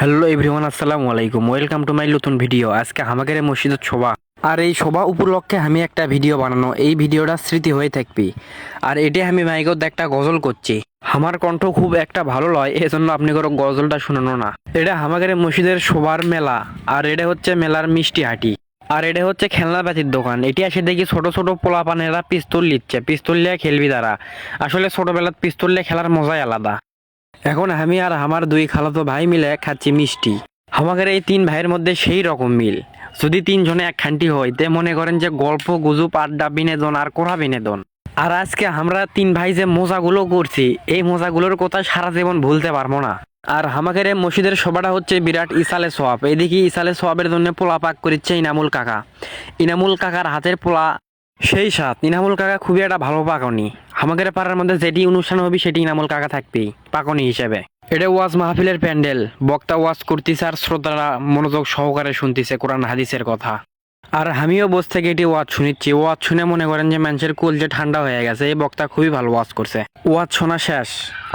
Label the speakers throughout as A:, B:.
A: Hello everyone, আসসালামু আলাইকুম। Welcome to my নতুন ভিডিও। আজকে আমাদের মসজিদের শোভা, আর এই শোভা উপলক্ষে আমি একটা ভিডিও বানানো। এই ভিডিওটা স্মৃতি হয়ে থাকবি। আর এটা আমি মাইকত একটা গজল করছি। আমার কণ্ঠ খুব একটা ভালো লয়, এজন্য আপনি কোনো গজলটা শুনানো না। এটা আমাদের মসজিদের শোভার মেলা, আর এটা হচ্ছে মেলার মিষ্টি হাঁটি, আর এটা হচ্ছে খেলনা পাতির দোকান। এটি এসে দেখি ছোট ছোট পোলাপানেরা পিস্তল নিচ্ছে, পিস্তল নিয়ে খেলবি তারা। আসলে ছোটবেলার পিস্তল নিয়ে খেলার মজাই আলাদা। এখন আমি আর আমার দুই খালাতো ভাই মিলে খাচ্ছি মিষ্টি। আমাদের এই তিন ভাইয়ের মধ্যে সেই রকম মিল। যদি তিনজনে একখানটি হয় তে মনে করেন যে গল্প গুজব আড্ডা বিনোদন আর কোরা বিনোদন। আর আজকে আমরা তিন ভাই যে মজাগুলো করছি, এই মজাগুলোর কথা সারা জীবন ভুলতে পারবো না। আর আমাদের এই মসজিদের সভাটা হচ্ছে বিরাট ইসালে সোয়াব। এদিকে ইসালে সোয়াবের জন্য পোলা পাক করিচ্ছে ইনামুল কাকা। ইনামুল কাকার হাতের পোলা সেই সাথ। ইনামুল কাকা খুবই একটা ভালো পাকনি। আমাদের পাড়ার মধ্যে যেটি অনুষ্ঠান হবে সেটি ইনামুল কাকা থাকবেই পাকনি হিসেবে। এটা ওয়াজ মাহফিলের প্যান্ডেল, বক্তা ওয়াজ করতেছে আর শ্রোতারা মনোযোগ সহকারে শুনতেছে কোরআন হাদিসের কথা। আর আমিও বস থেকে এটি ওয়াজ শুনিচ্ছি। ওয়াজ শুনে মনে করেন যে মানুষের কুল যে ঠান্ডা হয়ে গেছে। এই বক্তা খুবই ভালো ওয়াজ করছে। ওয়াজ শোনা শেষ,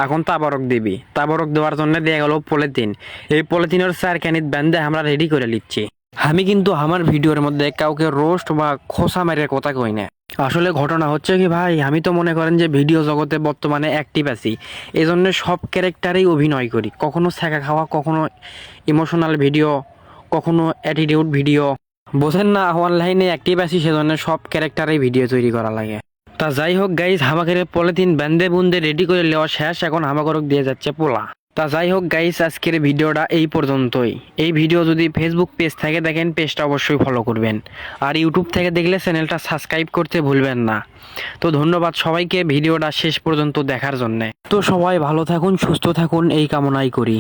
A: এখন তাবারক দিবি। তাবারক দেওয়ার জন্য দেয়া গেল পলিথিন। এই পলিথিনের চার ক্যানিত ব্যান্ডে আমরা রেডি করে নিচ্ছি। আমি কিন্তু আমার ভিডিওর মধ্যে কাউকে রোস্ট বা খোসা মারের কথা কই না। আসলে ঘটনা হচ্ছে কি ভাই, আমি তো মনে করেন যে ভিডিও জগতে বর্তমানে অ্যাক্টিভ আছি। এই জন্য সব ক্যারেক্টারেই অভিনয় করি। কখনো ছ্যাঁকা খাওয়া, কখনো ইমোশনাল ভিডিও, কখনো অ্যাটিটিউড ভিডিও। বোঝেন না, অনলাইনে অ্যাক্টিভ আছি, সেজন্য সব ক্যারেক্টারেই ভিডিও তৈরি করা লাগে। তা যাই হোক গাইজ, হামাকের পলিথিন ব্যান্ডে বুন্দে রেডি করে নেওয়া শেষ। এখন হামাকরক দিয়ে যাচ্ছে পোলা। তা যাই হোক গাইস, আজকের ভিডিওটা এই পর্যন্তই। এই ভিডিও যদি ফেসবুক পেজ থেকে দেখেন, পেজটা অবশ্যই ফলো করবেন। আর ইউটিউব থেকে দেখলে চ্যানেলটা সাবস্ক্রাইব করতে ভুলবেন না। তো ধন্যবাদ সবাইকে ভিডিওটা শেষ পর্যন্ত দেখার জন্যে। তো সবাই ভালো থাকুন, সুস্থ থাকুন, এই কামনাই করি।